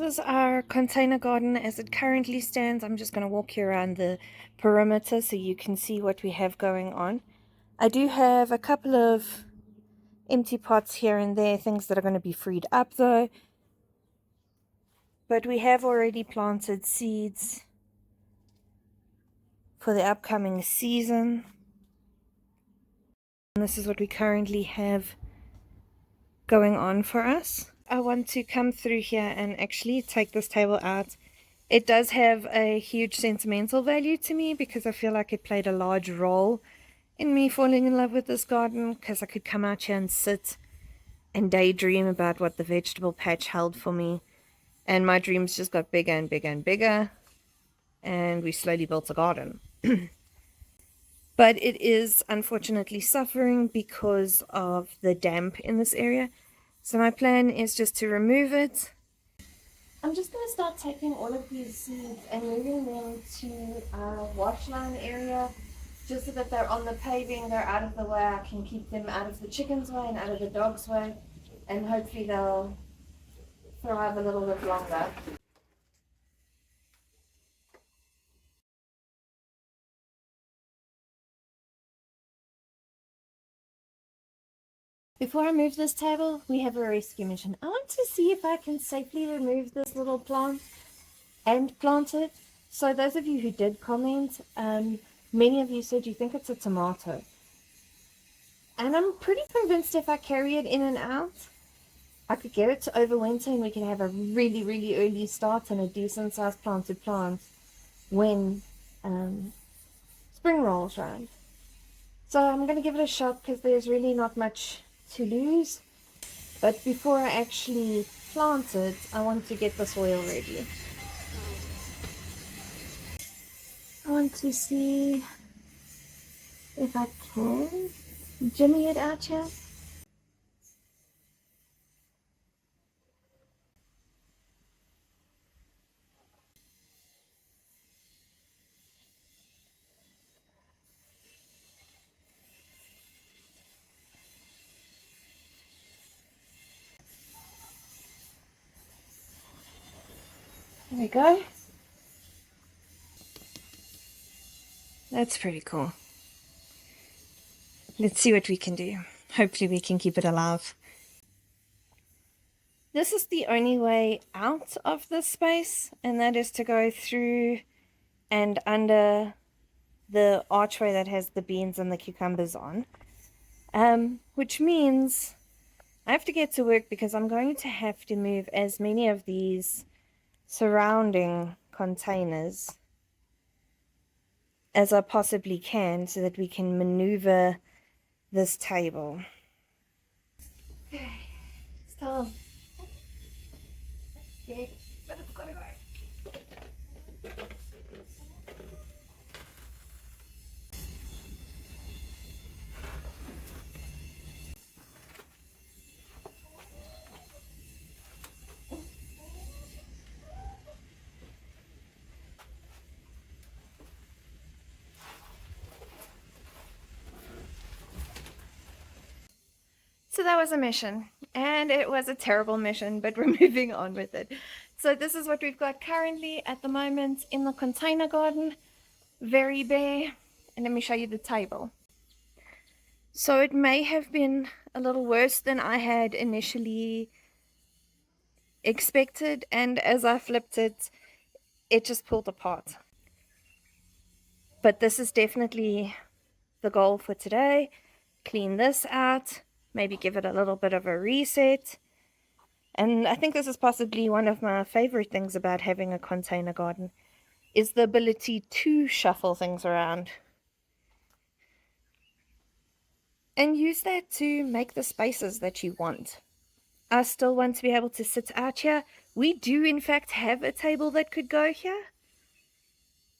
is our container garden as it currently stands. I'm just going to walk you around the perimeter so you can see what we have going on. I do have a couple of empty pots here and there, things that are going to be freed up though. But we have already planted seeds for the upcoming season. And this is what we currently have going on for us. I want to come through here and actually take this table out. It does have a huge sentimental value to me because I feel like it played a large role in me falling in love with this garden, because I could come out here and sit and daydream about what the vegetable patch held for me, and my dreams just got bigger and bigger and bigger, and we slowly built a garden. But it is unfortunately suffering because of the damp in this area, so my plan is just to remove it. I'm just going to start taking all of these seeds and moving them to our wash line area, just so that they're on the paving, they're out of the way. I can keep them out of the chickens' way and out of the dogs' way, and hopefully they'll thrive a little bit longer. Before I move this table, we have a rescue mission. I want to see if I can safely remove this little plant and plant it. So those of you who did comment, many of you said you think it's a tomato. And I'm pretty convinced if I carry it in and out, I could get it to overwinter and we could have a really, really early start and a decent sized planted plant when spring rolls around. So I'm going to give it a shot because there's really not much to lose. But before I actually plant it, I want to get the soil ready. I want to see if I can jimmy it out here. There we go. That's pretty cool. Let's see what we can do. Hopefully we can keep it alive. This is the only way out of this space, and that is to go through and under the archway that has the beans and the cucumbers on. Which means I have to get to work because I'm going to have to move as many of these surrounding containers as I possibly can so that we can maneuver this table. Okay, stop. Okay, but it's gotta go. So that was a mission, and it was a terrible mission, but we're moving on with it. So this is what we've got currently at the moment in the container garden. Very bare. And let me show you the table. So it may have been a little worse than I had initially expected, and as I flipped it, it just pulled apart. But this is definitely the goal for today. Clean this out, maybe give it a little bit of a reset. And I think this is possibly one of my favorite things about having a container garden, is the ability to shuffle things around and use that to make the spaces that you want. I still want to be able to sit out here. We do in fact have a table that could go here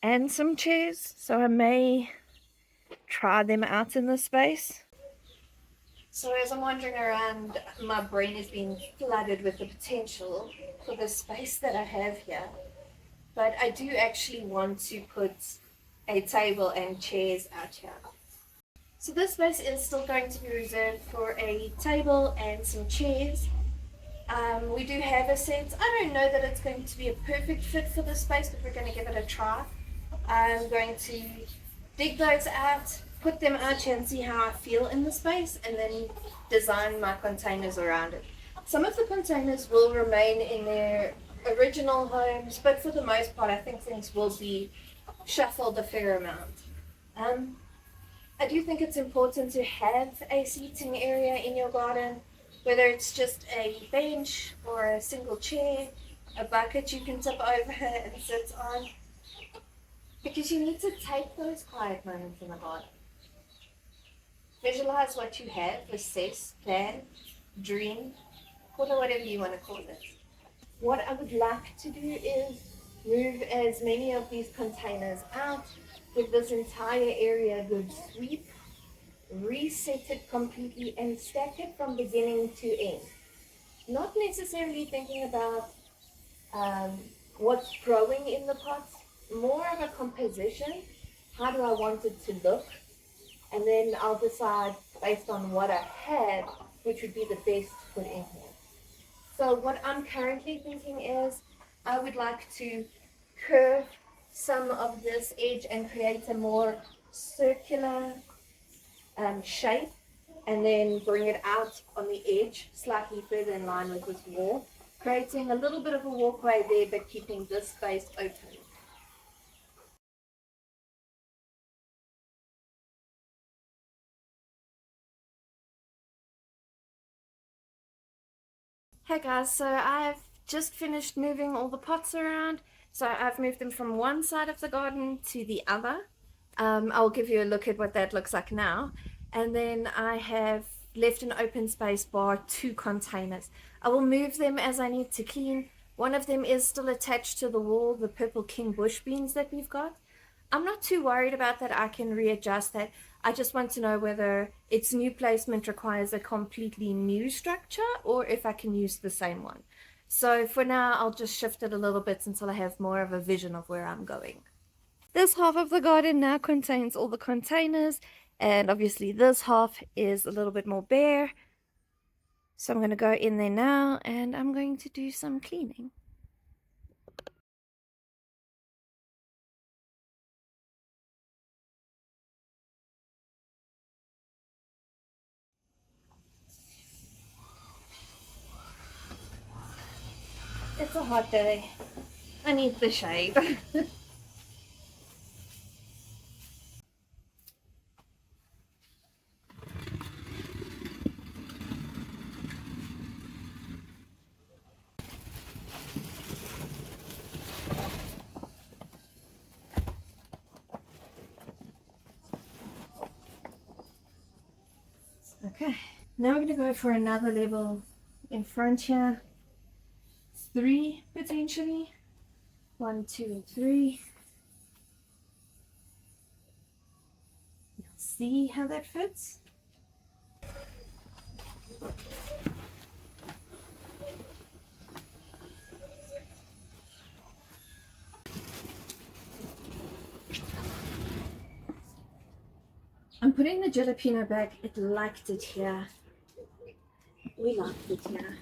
and some chairs, so I may try them out in this space. So as I'm wandering around, my brain is being flooded with the potential for the space that I have here. But I do actually want to put a table and chairs out here. So this space is still going to be reserved for a table and some chairs. We do have a set. I don't know that it's going to be a perfect fit for this space, but we're going to give it a try. I'm going to dig those out, put them out here and see how I feel in the space, and then design my containers around it. Some of the containers will remain in their original homes, but for the most part I think things will be shuffled a fair amount. I do think it's important to have a seating area in your garden, whether it's just a bench or a single chair, a bucket you can tip over and sit on, because you need to take those quiet moments in the garden. Visualize what you have, assess, plan, dream, call it whatever you want to call it. What I would like to do is move as many of these containers out, give this entire area a good sweep, reset it completely, and stack it from beginning to end. Not necessarily thinking about what's growing in the pots, more of a composition. How do I want it to look? And then I'll decide based on what I have, which would be the best to put in here. So what I'm currently thinking is I would like to curve some of this edge and create a more circular shape, and then bring it out on the edge slightly further in line with this wall, creating a little bit of a walkway there but keeping this space open. Hey guys, so I've just finished moving all the pots around. So I've moved them from one side of the garden to the other. I'll give you a look at what that looks like now. And then I have left an open space bar 2 containers. I will move them as I need to clean. One of them is still attached to the wall, the purple king bush beans that we've got. I'm not too worried about that. I can readjust that. I just want to know whether its new placement requires a completely new structure or if I can use the same one. So for now, I'll just shift it a little bit until I have more of a vision of where I'm going. This half of the garden now contains all the containers, and obviously this half is a little bit more bare. So I'm going to go in there now and I'm going to do some cleaning. It's a hot day. I need the shade. Okay, now we're going to go for another level in front here. 3 potentially. 1, 2, and 3. You'll see how that fits. I'm putting the jalapeno back. It liked it here. We liked it here.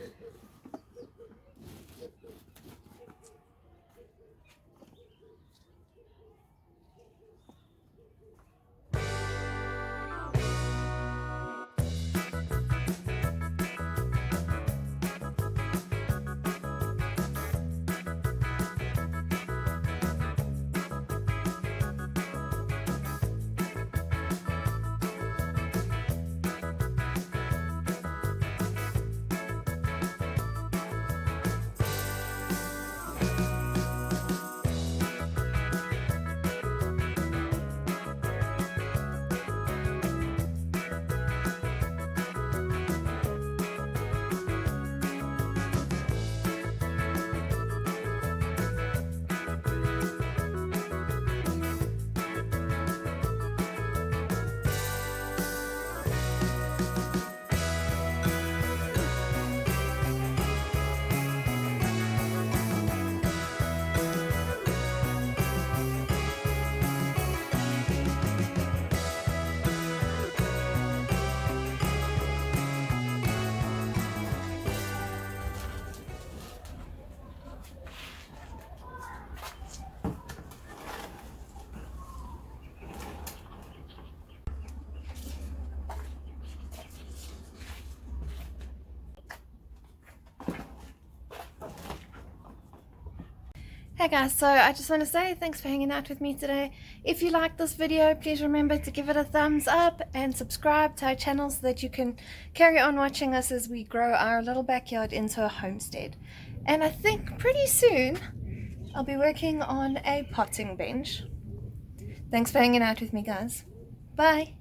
Hey guys, so I just want to say thanks for hanging out with me today. If you like this video, please remember to give it a thumbs up and subscribe to our channel so that you can carry on watching us as we grow our little backyard into a homestead. And I think pretty soon I'll be working on a potting bench. Thanks for hanging out with me, guys. Bye!